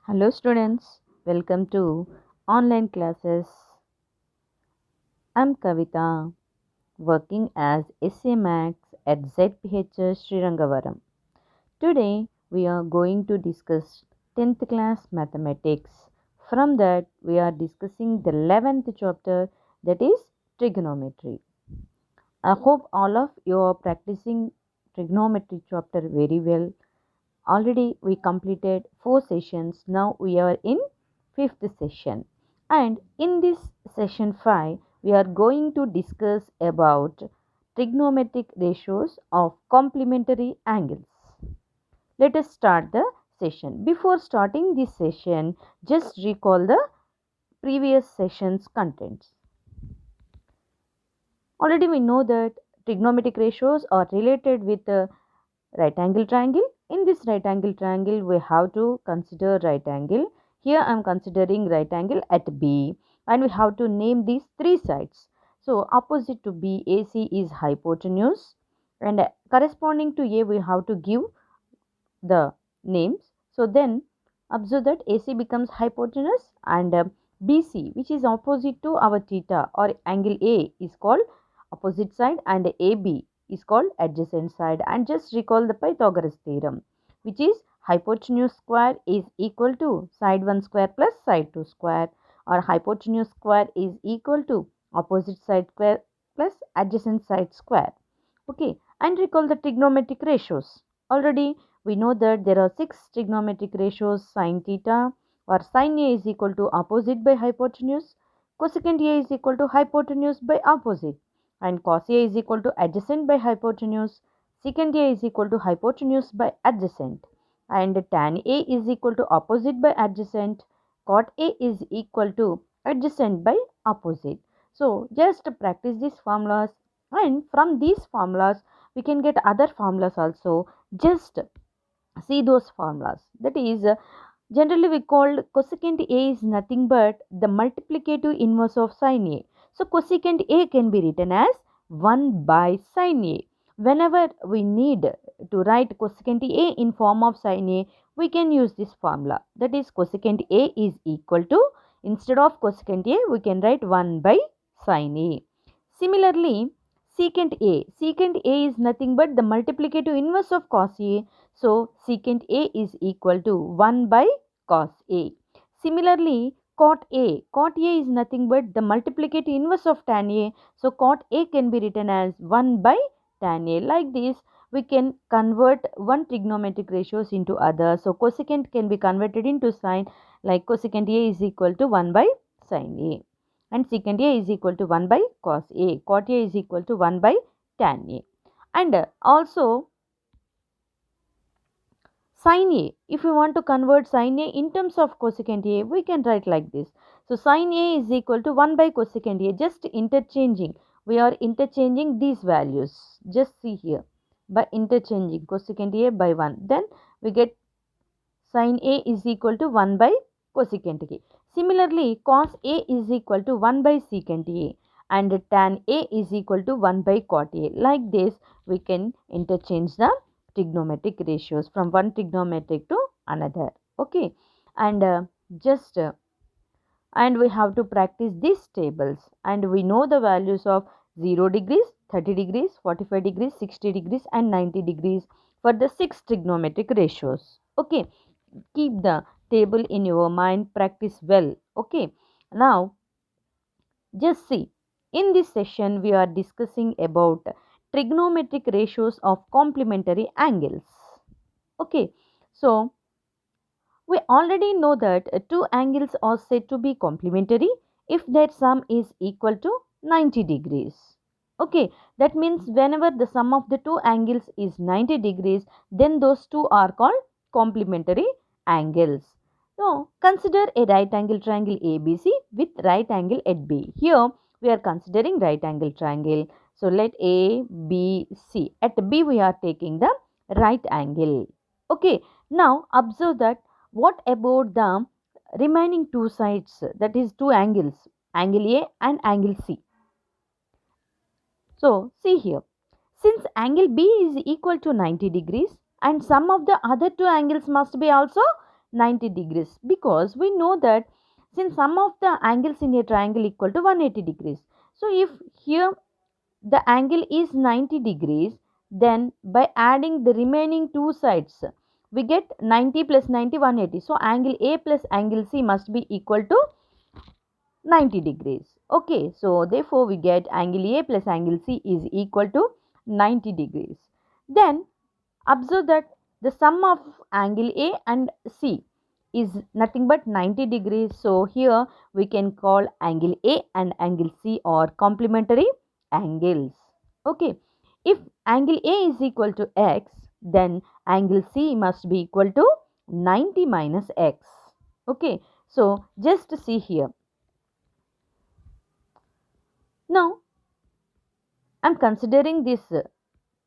Hello students, welcome to online classes. I'm Kavita, working as SA Max at ZPHS Srirangavaram. Today we are going to discuss 10th class mathematics. From that we are discussing the 11th chapter, that is trigonometry. I hope all of you are practicing trigonometry chapter very well. Already we completed 4 sessions. Now we are in fifth session. And in this session 5, we are going to discuss about trigonometric ratios of complementary angles. Let us start the session. Before starting this session, just recall the previous session's contents. Already we know that trigonometric ratios are related with the right angle triangle. In this right angle triangle, we have to consider right angle. Here I am considering right angle at B, and we have to name these three sides. So opposite to B, AC is hypotenuse, and corresponding to A, we have to give the names. So then observe that AC becomes hypotenuse, and BC, which is opposite to our theta or angle A, is called opposite side, and AB is called adjacent side. And just recall the Pythagoras theorem, which is hypotenuse square is equal to side 1 square plus side 2 square, or hypotenuse square is equal to opposite side square plus adjacent side square. Okay, and recall the trigonometric ratios. Already we know that there are 6 trigonometric ratios: sine theta or sine A is equal to opposite by hypotenuse, cosecant A is equal to hypotenuse by opposite, and cos A is equal to adjacent by hypotenuse, secant A is equal to hypotenuse by adjacent, and tan A is equal to opposite by adjacent, cot A is equal to adjacent by opposite. So just practice these formulas, and from these formulas we can get other formulas also. Just see those formulas. That is, generally we called cosecant A is nothing but the multiplicative inverse of sine A. So cosecant A can be written as 1 by sine A. Whenever we need to write cosecant A in form of sine A, we can use this formula. That is, cosecant A is equal to, instead of cosecant A, we can write 1 by sine A. Similarly, secant A. Secant A is nothing but the multiplicative inverse of cos A. So, secant A is equal to 1 by cos A. Similarly, cot A. Cot A is nothing but the multiplicative inverse of tan A. So, cot A can be written as 1 by tan A. Like this, we can convert one trigonometric ratios into other. So, cosecant can be converted into sine, like cosecant A is equal to 1 by sine A. And secant A is equal to 1 by cos A. Cot A is equal to 1 by tan A. And also, sin A, if we want to convert sin A in terms of cosecant A, we can write like this. So, sin A is equal to 1 by cosecant A, just interchanging. We are interchanging these values. Just see here. By interchanging cosecant A by 1, then we get sin A is equal to 1 by cosecant A. Similarly, cos A is equal to 1 by secant A, and tan A is equal to 1 by cot A. Like this, we can interchange the trigonometric ratios from one trigonometric to another. Okay, and and we have to practice these tables, and we know the values of 0 degrees, 30 degrees, 45 degrees, 60 degrees, and 90 degrees for the 6 trigonometric ratios. Okay, keep the table in your mind, practice well. Okay, now just see, in this session we are discussing about trigonometric ratios of complementary angles. Okay, so we already know that two angles are said to be complementary if their sum is equal to 90 degrees. Okay, that means whenever the sum of the two angles is 90 degrees, then those two are called complementary angles. So, consider a right angle triangle ABC with right angle at B. Here, we are considering right angle triangle. So, let A, B, C. At B, we are taking the right angle. Okay, now observe that what about the remaining two sides, that is two angles, angle A and angle C. So, see here, since angle B is equal to 90 degrees and sum of the other two angles must be also 90 degrees? Because we know that since sum of the angles in a triangle equal to 180 degrees. So if here the angle is 90 degrees, then by adding the remaining two sides, we get 90 plus 90, 180. So angle A plus angle C must be equal to 90 degrees. Okay, so therefore we get angle A plus angle C is equal to 90 degrees. Then observe that the sum of angle A and C is nothing but 90 degrees. So here we can call angle A and angle C or complementary angles. Okay, if angle A is equal to x, then angle C must be equal to 90 minus x. Okay, so just see here. Now I am considering this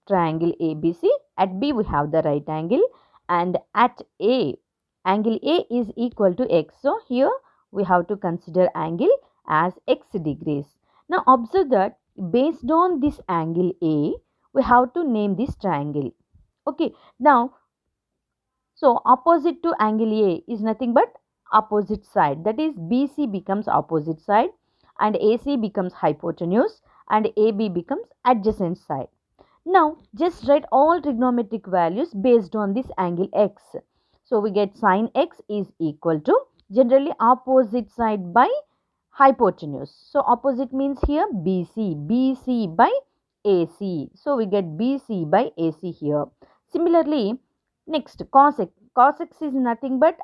triangle ABC. At B we have the right angle, and at A, angle A is equal to x. So here we have to consider angle as x degrees. Now observe that based on this angle A, we have to name this triangle. Okay, now so opposite to angle A is nothing but opposite side, that is BC becomes opposite side and AC becomes hypotenuse and AB becomes adjacent side. Now just write all trigonometric values based on this angle x. So we get sin x is equal to generally opposite side by hypotenuse. So opposite means here BC by AC. So we get BC by AC here. Similarly, next cos x. Cos x is nothing but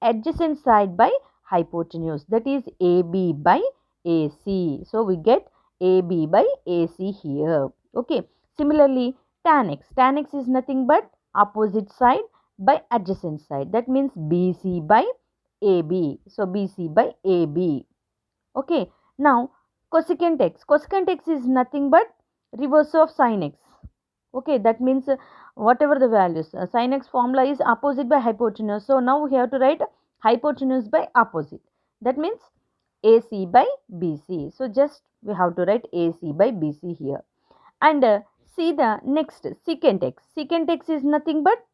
adjacent side by hypotenuse, that is AB by AC. So we get AB by AC here. Okay. Similarly, tan x. Tan x is nothing but opposite side by adjacent side. That means BC by AB. So BC by AB. Okay. Now cosecant x. Cosecant x is nothing but reverse of sin x. Okay. That means whatever the values, sin x formula is opposite by hypotenuse. So now we have to write hypotenuse by opposite. That means AC by BC. So just we have to write AC by BC here. And see the next secant x. Secant x is nothing but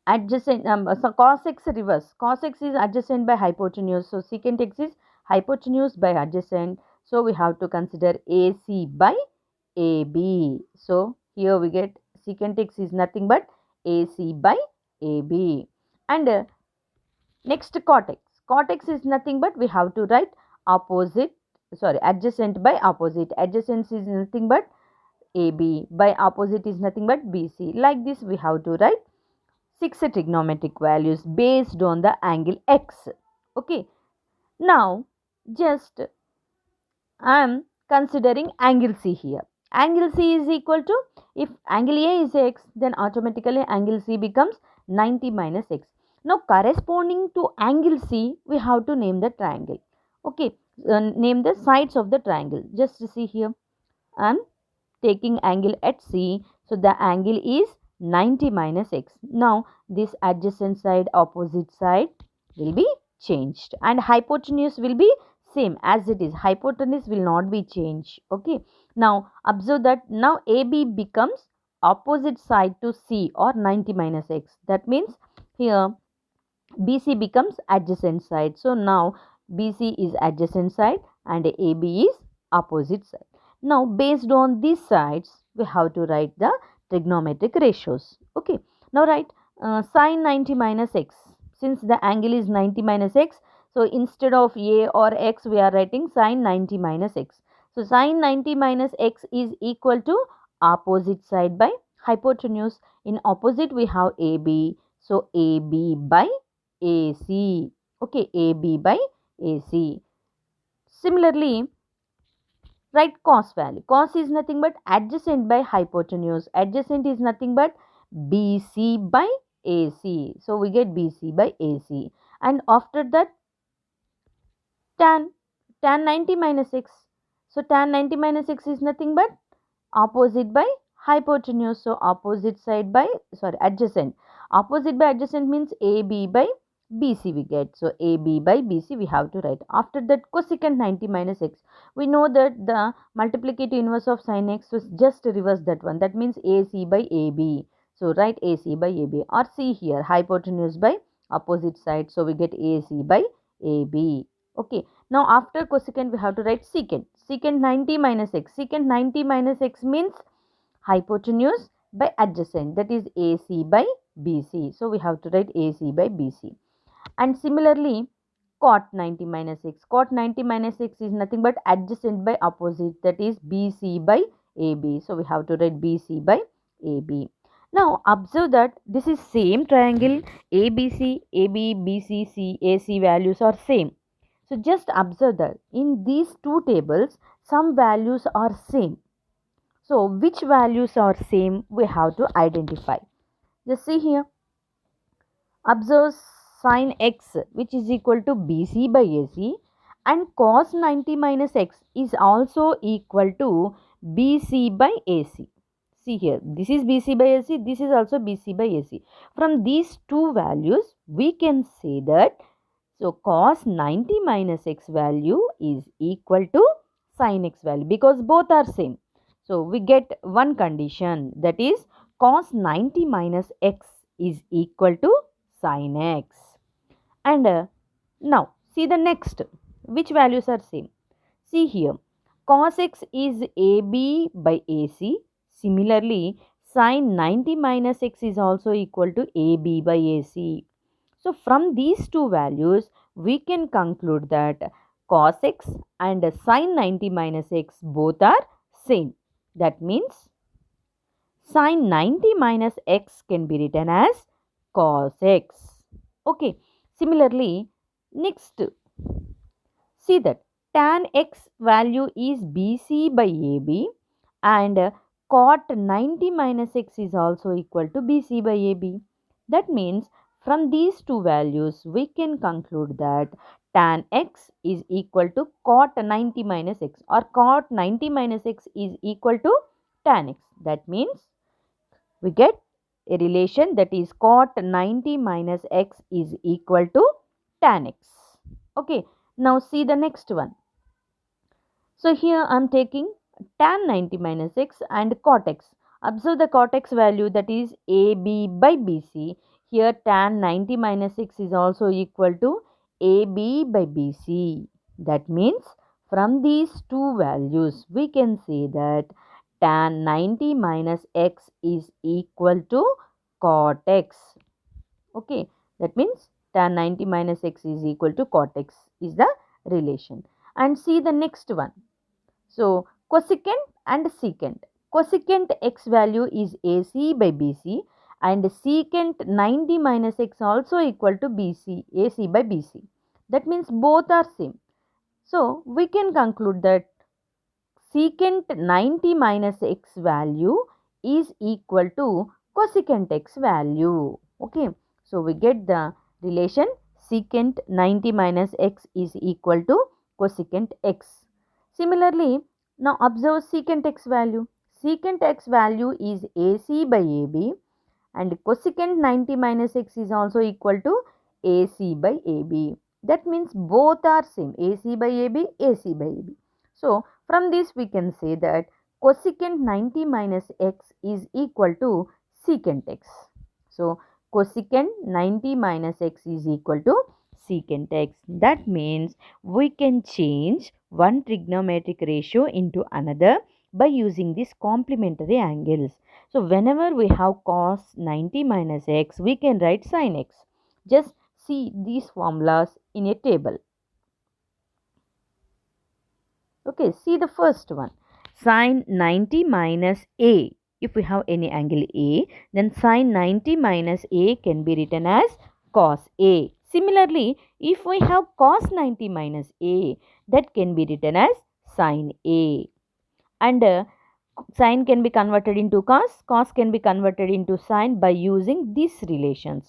adjacent, so cos x reverse. Cos x is adjacent by hypotenuse. So secant x is hypotenuse by adjacent. So we have to consider AC by AB. So here we get secant x is nothing but AC by AB. And next cot x. Cot x is nothing but we have to write adjacent by opposite. Adjacent is nothing but AB by opposite is nothing but BC. Like this we have to write 6 trigonometric values based on the angle x. Okay. Now just I am considering angle C here. Angle C is equal to, if angle A is x, then automatically angle C becomes 90 minus x. Now corresponding to angle C, we have to name the triangle. Okay, name the sides of the triangle. Just see here, I am taking angle at C. So the angle is 90 minus x. Now this adjacent side, opposite side will be changed and hypotenuse will be same as it is. Hypotenuse will not be changed. Okay. Now observe that now AB becomes opposite side to C or 90 minus x. That means here BC becomes adjacent side. So now BC is adjacent side and AB is opposite side. Now based on these sides we have to write the trigonometric ratios. Okay. Now write sin 90 minus x. Since the angle is 90 minus x, so instead of A or x we are writing sin 90 minus x. So sin 90 minus x is equal to opposite side by hypotenuse. In opposite we have AB. So AB by AC. Okay, AB by AC. Similarly, write cos value. Cos is nothing but adjacent by hypotenuse. Adjacent is nothing but BC by AC. So we get BC by AC. And after that, tan 90 minus x. So tan 90 minus x is nothing but opposite by hypotenuse. So opposite side by adjacent. Opposite by adjacent means AB by BC we get. So AB by BC we have to write. After that, cosecant 90 minus x. We know that the multiplicative inverse of sin x was just reverse that one. That means AC by AB. So write AC by AB or see here hypotenuse by opposite side. So we get AC by AB. Okay. Now after cosecant we have to write secant. Secant 90 minus x. Secant 90 minus x means hypotenuse by adjacent, that is AC by BC. So we have to write AC by BC. And similarly cot 90 minus x. Cot 90 minus x is nothing but adjacent by opposite, that is BC by AB. So we have to write BC by AB. Now observe that this is same triangle ABC, AB, BC, C, AC values are same. So just observe that in these two tables some values are same. So which values are same we have to identify. Just see here. Observe sin x which is equal to BC by AC, and cos 90 minus x is also equal to BC by AC. See here, this is BC by AC, this is also BC by AC. From these two values we can say that so cos 90 minus x value is equal to sin x value because both are same. So we get one condition, that is cos 90 minus x is equal to sin x. And now see the next, which values are same. See here, cos x is AB by AC. Similarly, sin 90 minus x is also equal to AB by AC. So from these two values, we can conclude that cos x and sin 90 minus x both are same. That means sin 90 minus x can be written as cos x. Okay. Similarly, next, see that tan x value is BC by AB, and cot 90 minus x is also equal to BC by AB. That means from these two values we can conclude that tan x is equal to cot 90 minus x, or cot 90 minus x is equal to tan x. That means we get a relation, that is cot 90 minus x is equal to tan x. Okay, now see the next one. So here I am taking tan 90 minus x and cot x. Observe the cot x value, that is AB by BC. Here tan 90 minus x is also equal to AB by BC. That means from these two values we can say that tan 90 minus x is equal to cot x. Okay, that means tan 90 minus x is equal to cot x is the relation. And see the next one. So cosecant and secant. Cosecant x value is AC by BC, and secant 90 minus x also equal to BC, AC by BC. That means both are same. So we can conclude that secant 90 minus x value is equal to cosecant x value. Okay. So we get the relation secant 90 minus x is equal to cosecant x. Similarly, now observe secant x value. Secant x value is AC by AB, and cosecant 90 minus x is also equal to AC by AB. That means both are same, AC by AB, AC by AB. So from this we can say that cosecant 90 minus x is equal to secant x. So cosecant 90 minus x is equal to secant x. That means we can change one trigonometric ratio into another by using these complementary angles. So whenever we have cos 90 minus x, we can write sin x. Just see these formulas in a table. Okay, see the first one. Sin 90 minus a. If we have any angle a, then sin 90 minus a can be written as cos a. Similarly, if we have cos 90 minus a, that can be written as sin a. And sin can be converted into cos, cos can be converted into sin by using these relations.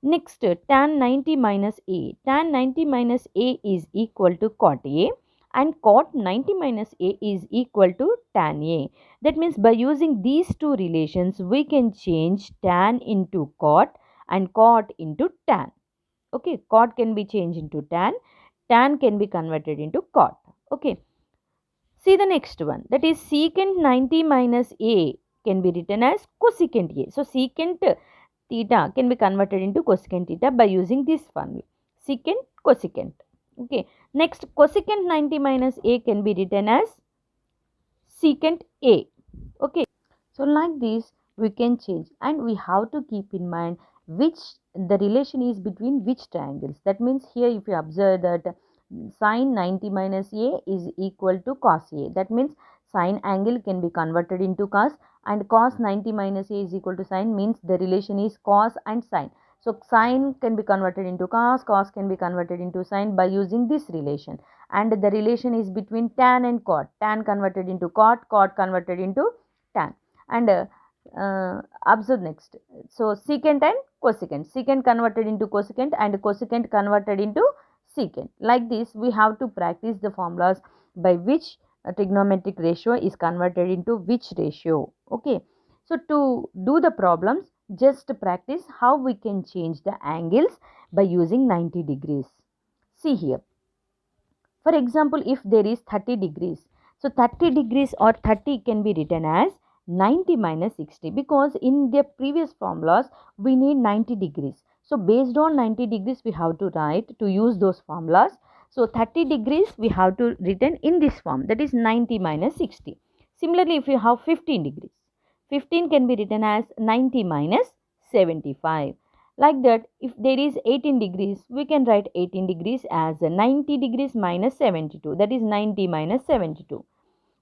Next, tan 90 minus a. Tan 90 minus a is equal to cot a, and cot 90 minus a is equal to tan a. That means by using these two relations, we can change tan into cot and cot into tan. Okay, cot can be changed into tan can be converted into cot. Okay. See the next one, that is secant 90 minus a can be written as cosecant a. So secant theta can be converted into cosecant theta by using this formula, secant cosecant. Okay, next cosecant 90 minus a can be written as secant a. Okay, so like this we can change, and we have to keep in mind which the relation is between which triangles. That means here if you observe that sine 90 minus a is equal to cos a, that means sine angle can be converted into cos, and cos 90 minus a is equal to sine means the relation is cos and sine. So sine can be converted into cos, cos can be converted into sine by using this relation, and the relation is between tan and cot, tan converted into cot, cot converted into tan. And observe next, so secant and cosecant, secant converted into cosecant and cosecant converted into secant. Like this we have to practice the formulas by which a trigonometric ratio is converted into which ratio. Okay, so to do the problems, just practice how we can change the angles by using 90 degrees. See here, for example, if there is 30 degrees, so 30 degrees or 30 can be written as 90 minus 60, because in the previous formulas we need 90 degrees. So based on 90 degrees we have to write to use those formulas. So 30 degrees we have to written in this form, that is 90 minus 60. Similarly, if you have 15 degrees, 15 can be written as 90 minus 75. Like that, if there is 18 degrees, we can write 18 degrees as 90 degrees minus 72, that is 90 minus 72.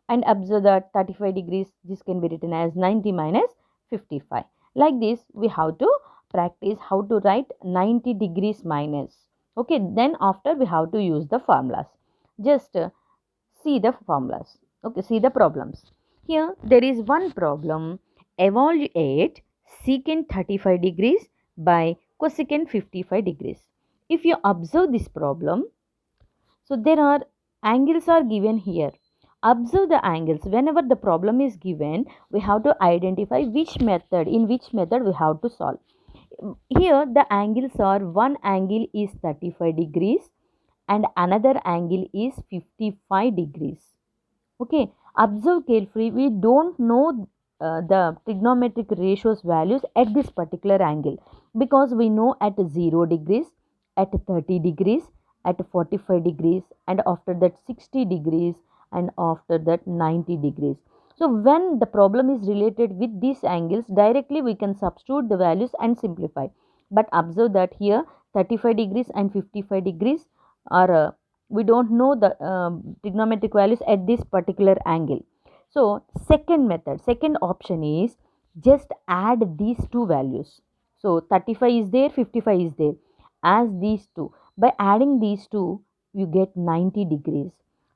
And observe that 35 degrees, this can be written as 90 minus 55. Like this we have to practice how to write 90 degrees minus. Okay, then after we have to use the formulas. Just see the formulas. Okay, see the problems. Here there is one problem, evaluate secant 35 degrees by cosecant 55 degrees. If you observe this problem, so there are angles are given here. Observe the angles. Whenever the problem is given, we have to identify in which method we have to solve. Here the angles are, one angle is 35 degrees and another angle is 55 degrees. Okay, observe carefully. We don't know the trigonometric ratios values at this particular angle, because we know at 0 degrees, at 30 degrees, at 45 degrees, and after that 60 degrees, and after that 90 degrees. So when the problem is related with these angles, directly we can substitute the values and simplify. But observe that here 35 degrees and 55 degrees are we don't know the trigonometric values at this particular angle. So second method, second option is just add these two values. So 35 is there, 55 is there, as these two. By adding these two, you get 90 degrees.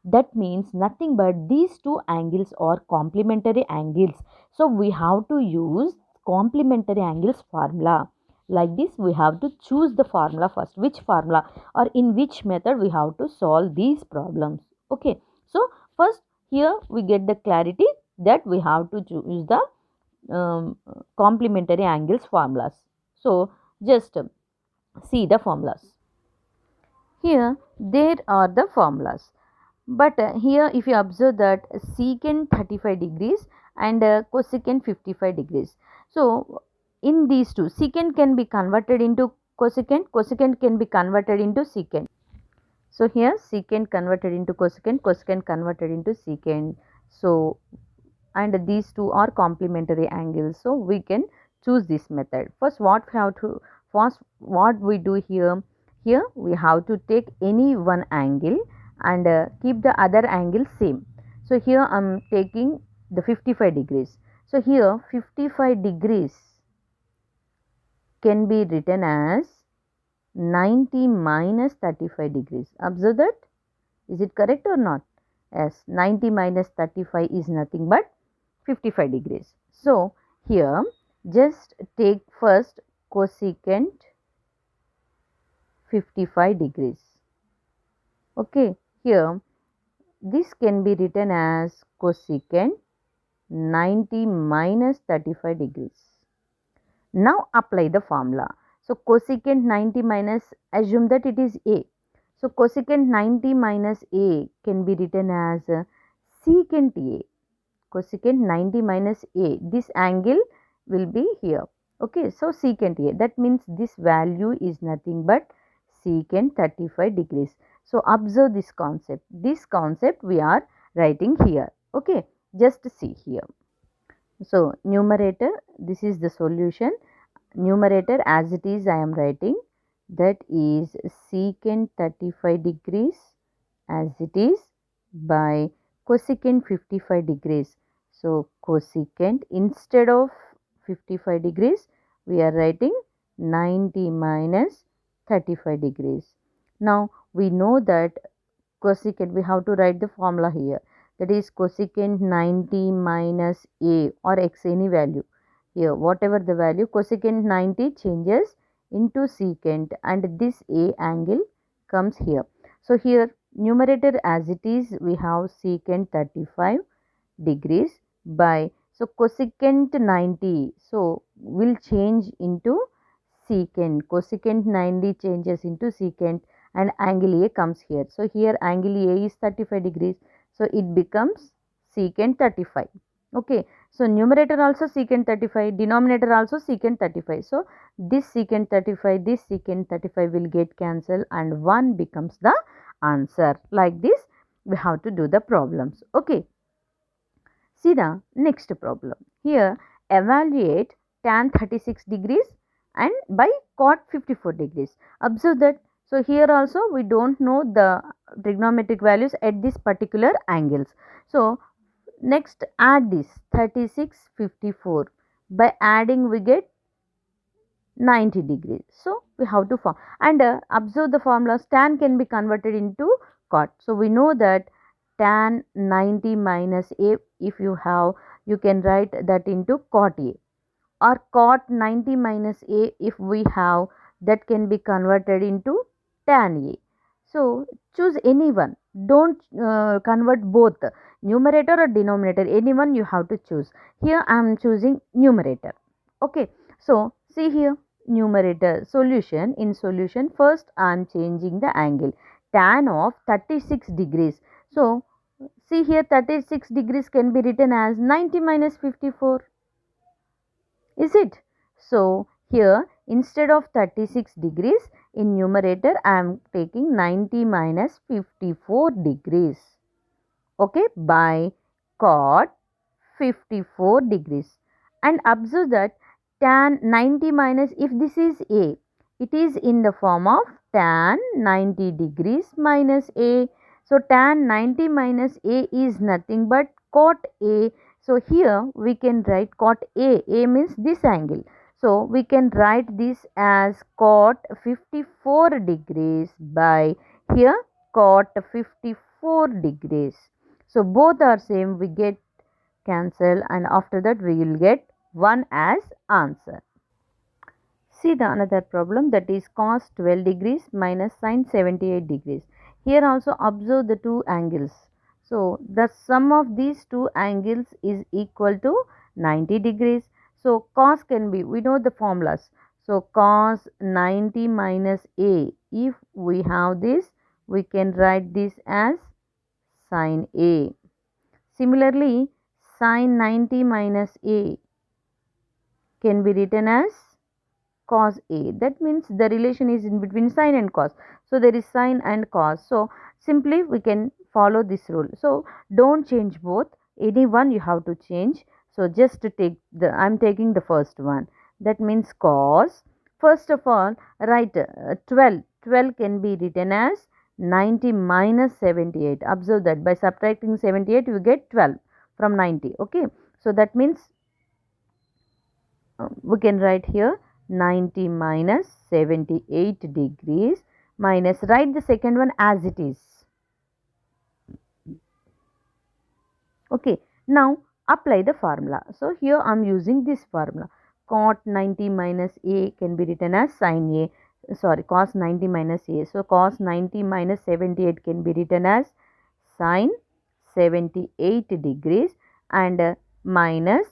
That means nothing but these two angles are complementary angles. So we have to use complementary angles formula. Like this we have to choose the formula first, which formula or in which method we have to solve these problems. Okay, so first here we get the clarity that we have to choose the complementary angles formulas. So just see the formulas. Here there are the formulas, but here if you observe that secant 35 degrees and cosecant 55 degrees. So in these two, secant can be converted into cosecant, cosecant can be converted into secant. So here secant converted into cosecant, cosecant converted into secant. So and these two are complementary angles, so we can choose this method. First what we do here, we have to take any one angle and keep the other angle same. So here I am taking the 55 degrees. So here 55 degrees can be written as 90 minus 35 degrees. Observe that. Is it correct or not? Yes, 90 minus 35 is nothing but 55 degrees. So here just take first cosecant 55 degrees. Okay, here this can be written as cosecant 90 minus 35 degrees. Now apply the formula. So cosecant 90 minus, assume that it is A. So cosecant 90 minus A can be written as secant A. Cosecant 90 minus A, this angle will be here. Okay, so secant A, that means this value is nothing but secant 35 degrees. So observe this concept. This concept we are writing here. Okay, just see here. So numerator, this is the solution. Numerator as it is I am writing, that is secant 35 degrees as it is by cosecant 55 degrees. So cosecant, instead of 55 degrees we are writing 90 minus 35 degrees. Now we know that cosecant, we have to write the formula here, that is cosecant 90 minus a or x, any value here, whatever the value, cosecant 90 changes into secant and this a angle comes here. So here numerator as it is we have secant 35 degrees by, so cosecant 90, so will change into secant, cosecant 90 changes into secant and angle A comes here. So here angle A is 35 degrees, so it becomes secant 35. Okay, so numerator also secant 35, denominator also secant 35. So this secant 35, this secant 35 will get cancelled and 1 becomes the answer. Like this we have to do the problems. Okay, see the next problem. Here evaluate tan 36 degrees and by cot 54 degrees. Observe that. So here also we don't know the trigonometric values at this particular angles. So next add this 36 54, by adding we get 90 degrees. So we have to form and observe the formulas. Tan can be converted into cot. So we know that tan 90 minus a, if you have, you can write that into cot a, or cot 90 minus a if we have, that can be converted into tan a. So choose any one, don't convert both numerator or denominator, anyone you have to choose. Here I am choosing numerator. Okay, so see here numerator solution. In solution first I am changing the angle, tan of 36 degrees. So see here 36 degrees can be written as 90 minus 54, is it? So here instead of 36 degrees in numerator I am taking 90 minus 54 degrees. Okay, by cot 54 degrees. And observe that tan 90 minus, if this is a, it is in the form of tan 90 degrees minus a. So tan 90 minus a is nothing but cot a. So here we can write cot a. A means this angle. So we can write this as cot 54 degrees by here cot 54 degrees. So both are same, we get cancel and after that we will get 1 as answer. See the another problem, that is cos 12 degrees minus sin 78 degrees. Here also observe the two angles. So the sum of these two angles is equal to 90 degrees. So cos can be, we know the formulas. So cos 90 minus a, if we have this we can write this as sin a. Similarly sin 90 minus a can be written as cos a. That means the relation is in between sin and cos. So there is sin and cos. So simply we can follow this rule. So don't change both. Any one you have to change. So just to take the, I am taking the first one. That means cos. First of all, write 12. 12 can be written as 90 minus 78. Observe that by subtracting 78 you get 12 from 90. Okay. So that means we can write here 90 minus 78 degrees minus, write the second one as it is. Okay, now apply the formula. So here I am using this formula. Cot 90 minus a can be written as sin a, sorry, cos 90 minus a. So cos 90 minus 78 can be written as sin 78 degrees and minus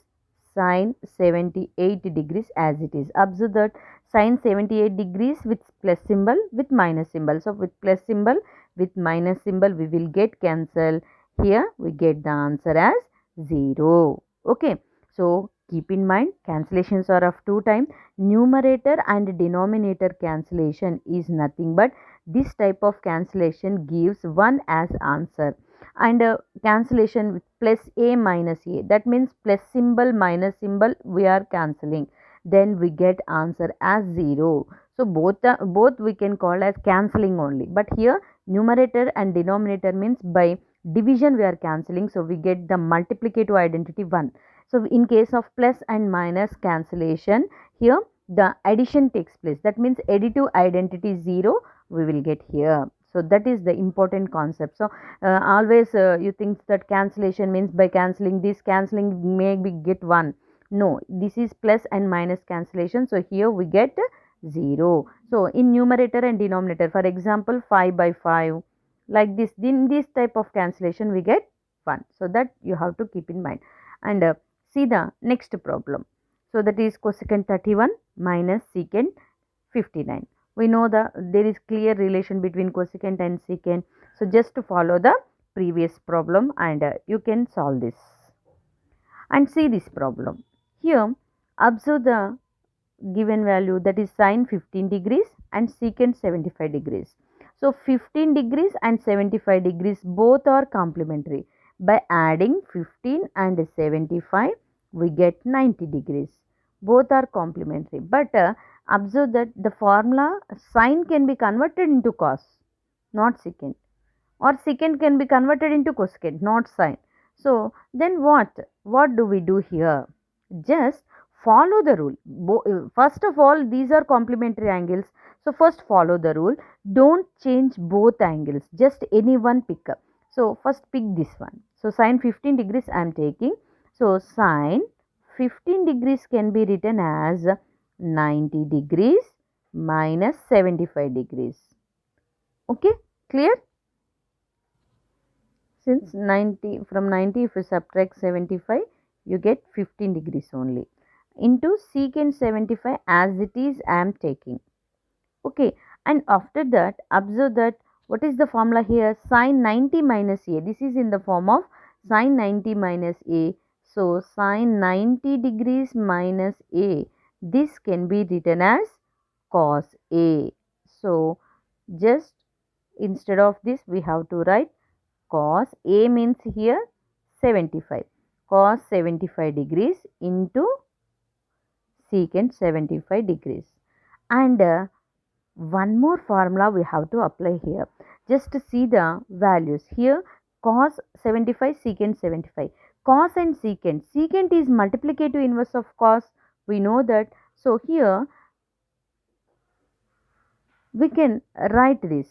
sin 78 degrees as it is. Observe that sin 78 degrees with plus symbol, with minus symbol. So with plus symbol, with minus symbol we will get cancel. Here we get the answer as 0. Okay. So Keep in mind, cancellations are of two types. Numerator and denominator cancellation is nothing but this type of cancellation gives 1 as answer. And cancellation with plus a minus a, that means plus symbol minus symbol we are cancelling. Then we get answer as 0. So both we can call as cancelling only. But here numerator and denominator means by division we are cancelling. So we get the multiplicative identity 1. So in case of plus and minus cancellation, here the addition takes place. That means additive identity 0 we will get here. So that is the important concept. So always you think that cancellation means by cancelling this, cancelling may be get 1. No, this is plus and minus cancellation. So here we get 0. So in numerator and denominator, for example 5 by 5, like this, in this type of cancellation we get 1. So that you have to keep in mind. And see the next problem. So that is cosecant 31 minus secant 59. We know there is clear relation between cosecant and secant. So just to follow the previous problem and you can solve this. And see this problem. Here observe the given value, that is sine 15 degrees and secant 75 degrees. So 15 degrees and 75 degrees both are complementary. By adding 15 and 75 we get 90 degrees. Both are complementary. But observe that the formula sine can be converted into cos, not secant, or secant can be converted into cosecant, not sine. So then what do we do here? Just follow the rule. First of all, these are complementary angles. So first follow the rule. Don't change both angles. Just any one pick up. So first pick this one. So sine 15 degrees I am taking. So sine 15 degrees can be written as 90 degrees minus 75 degrees. Okay, clear? Since 90, from 90 if you subtract 75, you get 15 degrees only. Into secant 75 as it is I am taking. Okay, and after that observe that what is the formula here? Sine 90 minus a. This is in the form of sine 90 minus a. So sine 90 degrees minus a. This can be written as cos a. So just instead of this we have to write cos a means here 75. Cos 75 degrees into secant 75 degrees. And one more formula we have to apply here. Just to see the values here, cos 75, secant 75. Cos and secant. Secant is multiplicative inverse of cos. We know that. So here we can write this.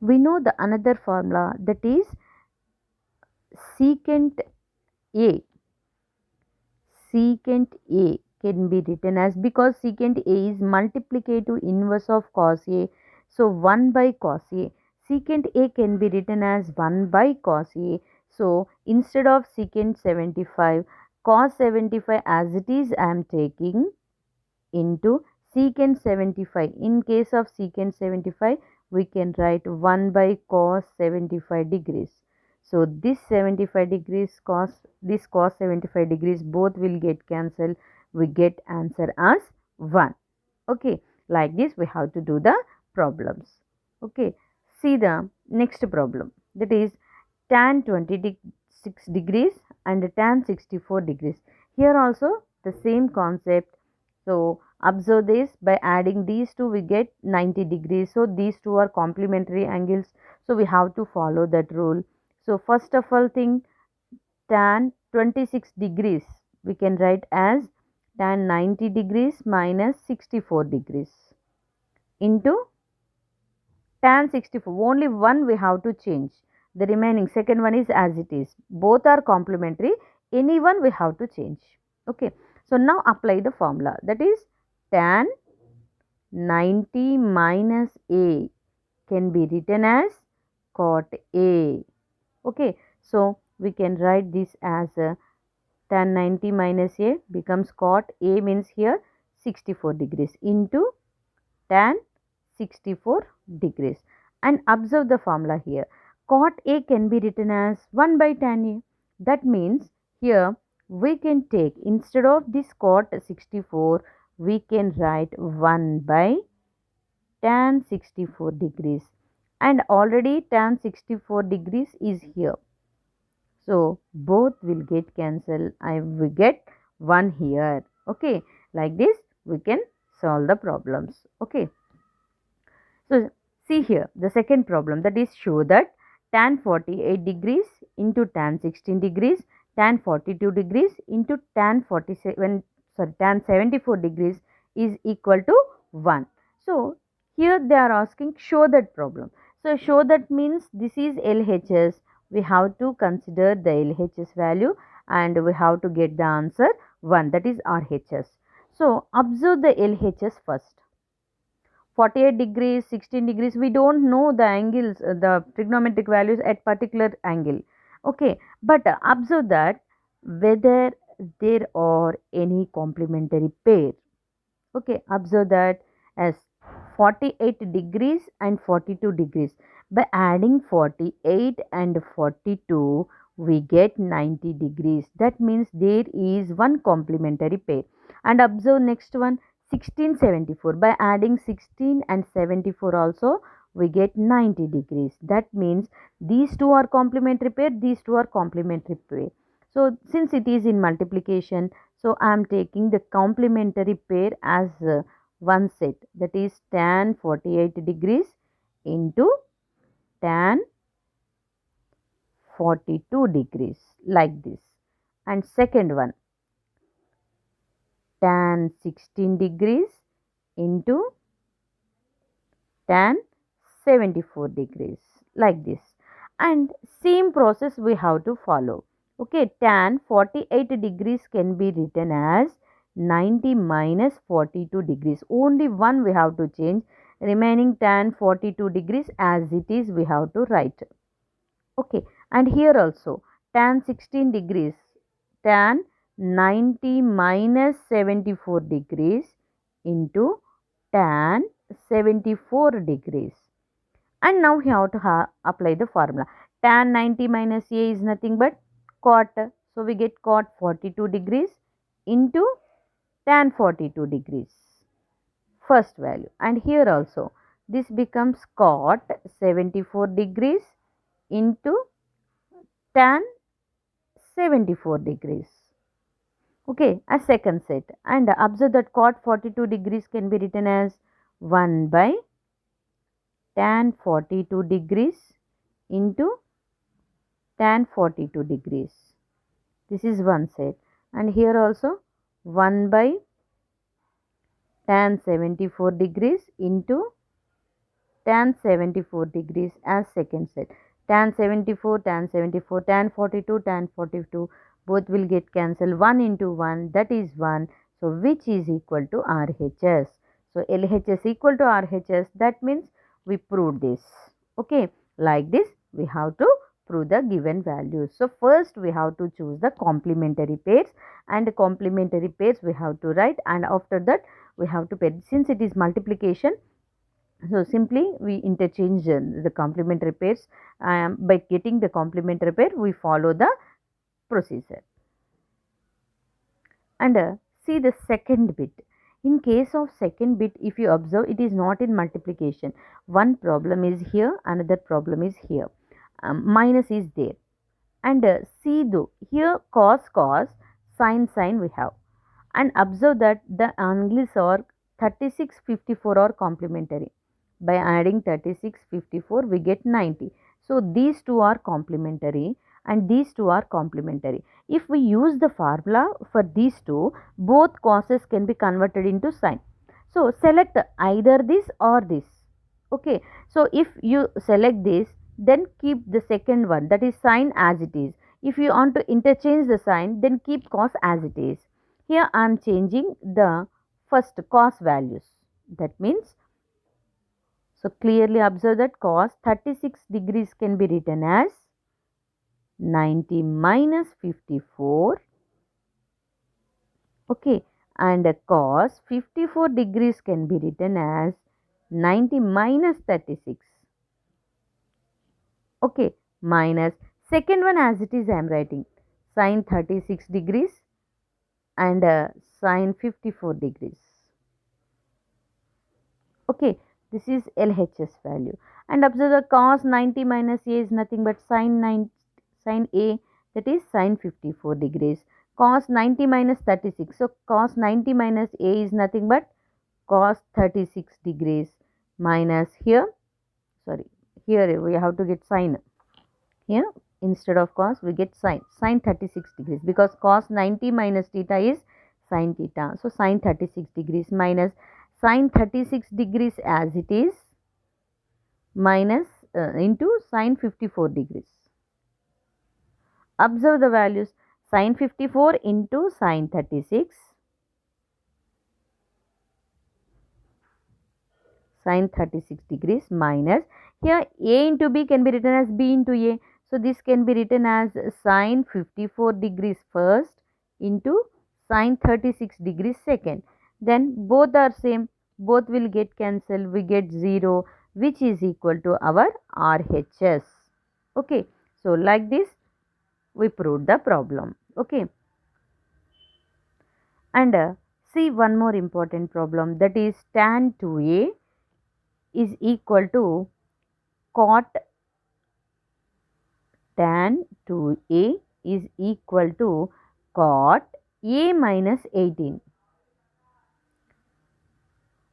We know the another formula, that is secant a. Secant a can be written as, because secant a is multiplicative inverse of cos a, so 1 by cos a. Secant a can be written as 1 by cos a. So instead of secant 75, cos 75 as it is I am taking into secant 75. In case of secant 75, we can write 1 by cos 75 degrees. So this 75 degrees cos, this cos 75 degrees both will get cancelled. We get answer as 1. Okay, like this we have to do the problems. Okay, see the next problem, that is tan 26 degrees and tan 64 degrees. Here also the same concept. So observe this, by adding these two we get 90 degrees. So these two are complementary angles. So we have to follow that rule. So first of all thing, tan 26 degrees we can write as tan 90 degrees minus 64 degrees into tan 64. Only one we have to change. The remaining second one is as it is. Both are complementary. Any one we have to change. Okay. So now apply the formula, that is tan 90 minus a can be written as cot a. Okay. So we can write this as tan 90 minus a becomes cot a, means here 64 degrees into tan 64 degrees. And observe the formula here. Cot a can be written as 1 by tan a. That means here we can take, instead of this cot 64, we can write 1 by tan 64 degrees, and already tan 64 degrees is here. So both will get cancelled. I will get 1 here. Okay, like this we can solve the problems. Okay. So see here the second problem, that is show that tan 48 degrees into tan 16 degrees, tan 42 degrees into tan 47, sorry, tan 74 degrees is equal to 1. So here they are asking show that problem. So show that means this is LHS. We have to consider the LHS value and we have to get the answer 1, that is RHS. So observe the LHS first. 48 degrees, 16 degrees, we don't know the angles, the trigonometric values at particular angle. Okay, but observe that whether there are any complementary pair. Okay, observe that as 48 degrees and 42 degrees. By adding 48 and 42, we get 90 degrees. That means there is one complementary pair. And observe next one, 16, 74. By adding 16 and 74 also, we get 90 degrees. That means these two are complementary pair, these two are complementary pair. So since it is in multiplication, so I am taking the complementary pair as one set, that is tan 48 degrees into tan 42 degrees, like this. And second one, tan 16 degrees into tan 74 degrees, like this. And same process we have to follow. Okay, tan 48 degrees can be written as 90 minus 42 degrees. Only one we have to change. Remaining tan 42 degrees as it is we have to write. Okay, and here also tan 16 degrees, tan 90 minus 74 degrees into tan 74 degrees. And now we have to apply the formula. Tan 90 minus A is nothing but cot. So we get cot 42 degrees into tan 42 degrees. First value. And here also this becomes cot 74 degrees into tan 74 degrees. Okay, a second set. And observe that cot 42 degrees can be written as 1 by tan 42 degrees into tan 42 degrees. This is one set. And here also 1 by tan 74 degrees into tan 74 degrees as second set. Tan 74, tan 74, tan 42, tan 42, both will get cancelled. 1 into 1, that is 1. So which is equal to RHS. So LHS equal to RHS, that means we proved this. Okay, like this we have to prove the given values. So first we have to choose the complementary pairs, and the complementary pairs we have to write, and after that we have to pair. Since it is multiplication, so simply we interchange the complementary pairs. By getting the complementary pair we follow the procedure. And see the second bit. In case of second bit, if you observe, it is not in multiplication. One problem is here, another problem is here. Minus is there. And see though, here cos, sin, we have. And observe that the angles are 36, 54 are complementary. By adding 36, 54, we get 90. So these two are complementary and these two are complementary. If we use the formula for these two, both causes can be converted into sine. So select either this or this. Okay. So if you select this, then keep the second one, that is sine, as it is. If you want to interchange the sign, then keep cos as it is. Here I am changing the first cos values. That means, so clearly observe that cos 36 degrees can be written as 90 minus 54. Okay, and cos 54 degrees can be written as 90 minus 36. Okay, minus second one as it is I am writing, sin 36 degrees and sine 54 degrees. Okay, this is LHS value. And observe the cos 90 minus A is nothing but sine A, that is sine 54 degrees. Cos 90 minus 36. So cos 90 minus A is nothing but cos 36 degrees minus here, sorry, here we have to get sine. Here instead of cos we get sine 36 degrees, because cos 90 minus theta is sine theta. So sine 36 degrees minus sine 36 degrees as it is minus into sine 54 degrees. Observe the values. Sine 54 into sine 36, sine 36 degrees minus, here A into B can be written as B into A. So this can be written as sine 54 degrees first into sine 36 degrees second. Then both are same, both will get cancelled, we get 0, which is equal to our RHS. Okay, so like this we proved the problem. Okay, and see one more important problem, that is tan 2A is equal to cot tan 2A is equal to cot A minus 18.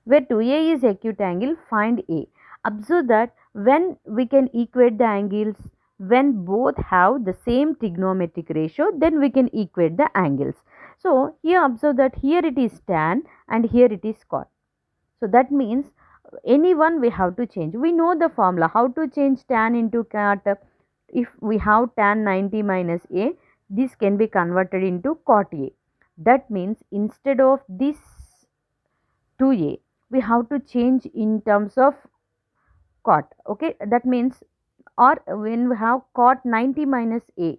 Where 2A is acute angle, find A. Observe that when we can equate the angles, when both have the same trigonometric ratio, then we can equate the angles. So here observe that here it is tan and here it is cot. So that means any one we have to change. We know the formula how to change tan into cot. If we have tan 90 minus A, this can be converted into cot A. That means instead of this 2A, we have to change in terms of cot. Okay, that means, or when we have cot 90 minus A,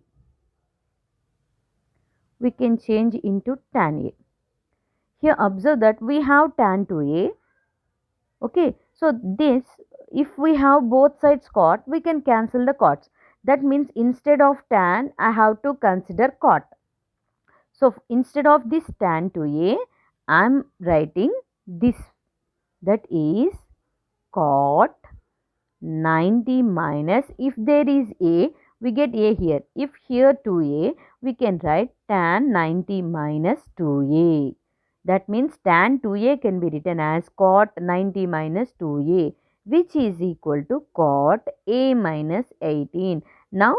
we can change into tan A. Here observe that we have tan 2A. Okay, so this, if we have both sides cot, we can cancel the cots. That means instead of tan, I have to consider cot. So instead of this tan 2A, I am writing this, that is cot 90 minus, if there is A, we get A here. If here 2A, we can write tan 90 minus 2A. That means tan 2A can be written as cot 90 minus 2A, which is equal to cot A minus 18. Now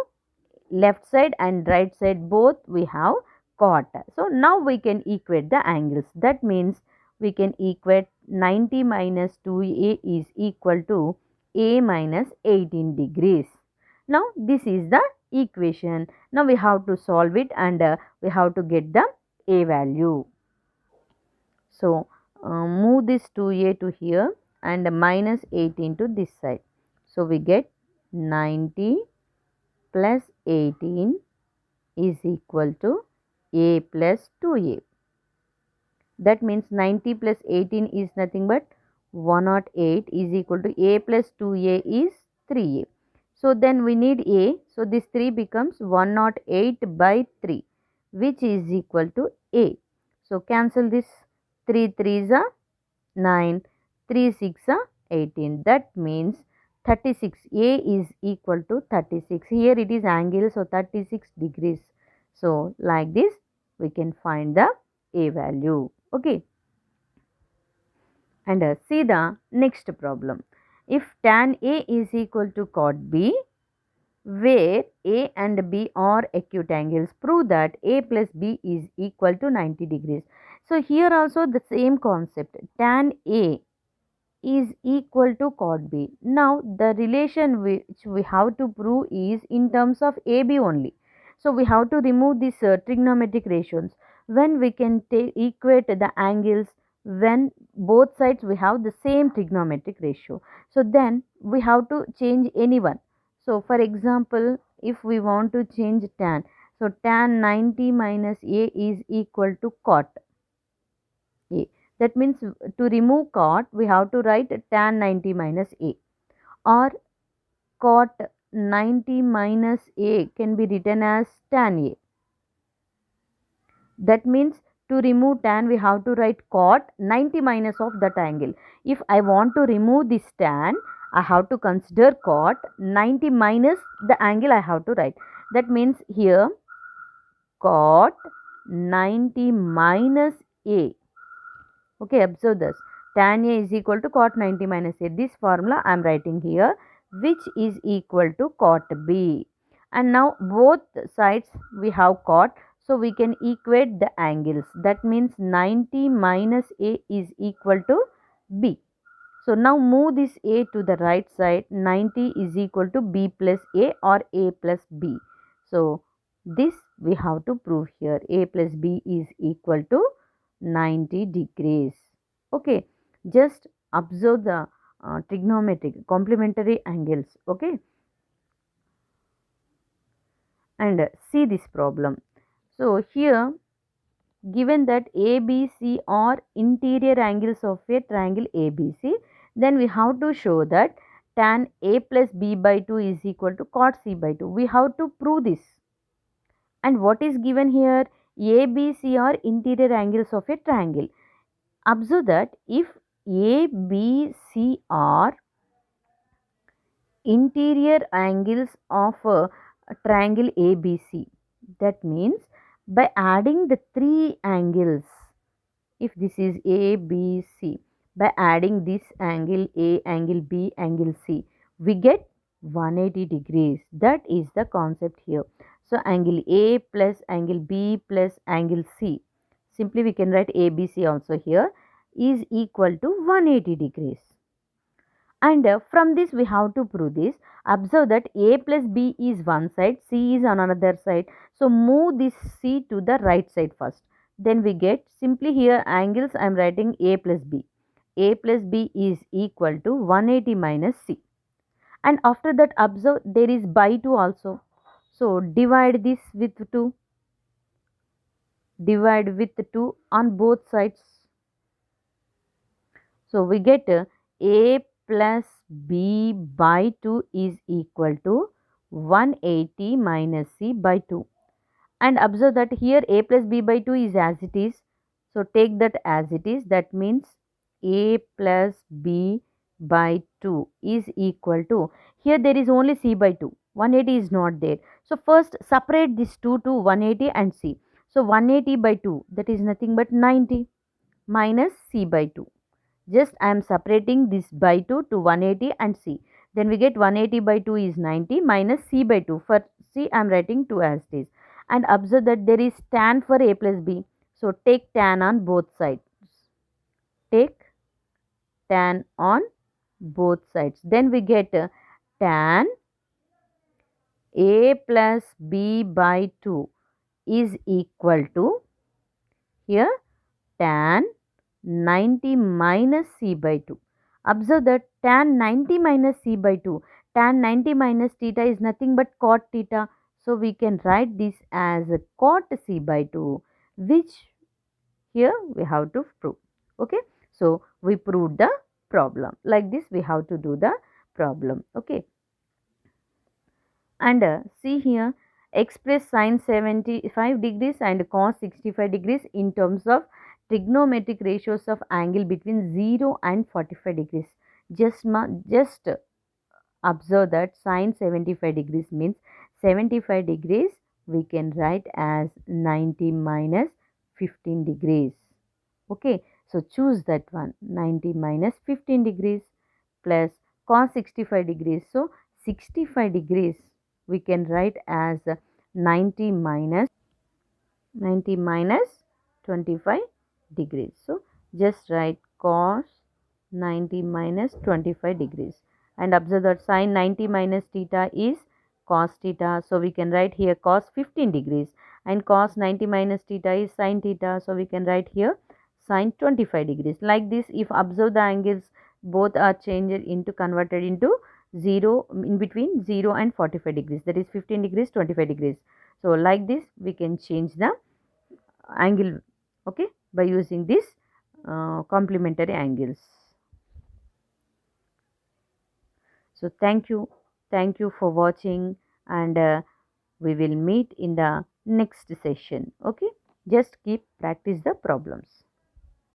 left side and right side both we have cot. So now we can equate the angles. That means we can equate 90 minus 2A is equal to A minus 18 degrees. Now this is the equation. Now we have to solve it and we have to get the A value. So move this 2A to here and minus 18 to this side. So we get 90 plus 18 is equal to A plus 2A. That means 90 plus 18 is nothing but 108 is equal to A plus 2A is 3A. So then we need A. So this 3 becomes 108 by 3, which is equal to A. So cancel this, 3 3s are 9, 3 6 are 18. That means 36. A is equal to 36. Here it is angle, so 36 degrees. So like this we can find the A value. Okay. And see the next problem. If tan A is equal to cot B, where A and B are acute angles, prove that A plus B is equal to 90 degrees. So here also the same concept, tan A is equal to cot B. Now the relation which we have to prove is in terms of AB only. So we have to remove these trigonometric ratios. When we can equate the angles, when both sides we have the same trigonometric ratio. So then we have to change any one. So for example, if we want to change tan, so tan 90 minus A is equal to cot A. That means to remove cot, we have to write tan 90 minus A, or cot 90 minus A can be written as tan A. That means To remove tan, we have to write cot 90 minus of that angle. If I want to remove this tan, I have to consider cot 90 minus the angle I have to write. That means here cot 90 minus A. Okay, observe this. Tan A is equal to cot 90 minus A. This formula I am writing here, which is equal to cot B. And now both sides we have cot, so we can equate the angles. That means 90 minus A is equal to B. So now move this A to the right side. 90 is equal to B plus A or A plus B. So this we have to prove here. A plus B is equal to 90 degrees. Okay, just observe the trigonometric complementary angles. Okay, and see this problem. So here, given that ABC are interior angles of a triangle ABC, then we have to show that tan A plus B by 2 is equal to cot C by 2. We have to prove this. And what is given here? ABC are interior angles of a triangle. Observe that if ABC are interior angles of a triangle ABC, that means by adding the three angles, if this is A, B, C, by adding this angle A, angle B, angle C, we get 180 degrees. That is the concept here. So angle A plus angle B plus angle C, simply we can write ABC also here, is equal to 180 degrees. And from this we have to prove this. Observe that A plus B is one side, C is on another side. So move this C to the right side first. Then we get, simply here angles I am writing A plus B. A plus B is equal to 180 minus C. And after that observe there is by 2 also. So divide this with 2. Divide with 2 on both sides. So we get A plus B by 2 is equal to 180 minus C by 2. And observe that here A plus B by 2 is as it is. So take that as it is. That means A plus B by 2 is equal to, here there is only C by 2. 180 is not there. So first separate this 2 to 180 and C. So 180 by 2, that is nothing but 90 minus C by 2. Just I am separating this by 2 to 180 and C. Then we get 180 by 2 is 90 minus C by 2. For C I am writing 2 as it is. And observe that there is tan for A plus B. So take tan on both sides. Take tan on both sides. Then we get tan A plus B by 2 is equal to, here tan 90 minus C by 2. Observe that tan 90 minus C by 2. Tan 90 minus theta is nothing but cot theta. So we can write this as cot C by 2, which here we have to prove. Okay. So we proved the problem. Like this we have to do the problem. Okay. And see here, express sine 75 degrees and cos 65 degrees in terms of trigonometric ratios of angle between 0 and 45 degrees. Just observe that sine 75 degrees means 75 degrees we can write as 90 minus 15 degrees. Okay, so choose that one, 90 minus 15 degrees plus cos 65 degrees. So 65 degrees we can write as 90 minus 25 degrees. So just write cos 90 minus 25 degrees. And observe that sine 90 minus theta is cos theta. So we can write here cos 15 degrees. And cos 90 minus theta is sin theta. So we can write here sin 25 degrees. Like this, if observe the angles, both are changed into, converted into 0, in between 0 and 45 degrees. That is 15 degrees, 25 degrees. So like this we can change the angle, okay, by using this complementary angles. So thank you for watching, and we will meet in the next session. Okay, Just keep practice the problems.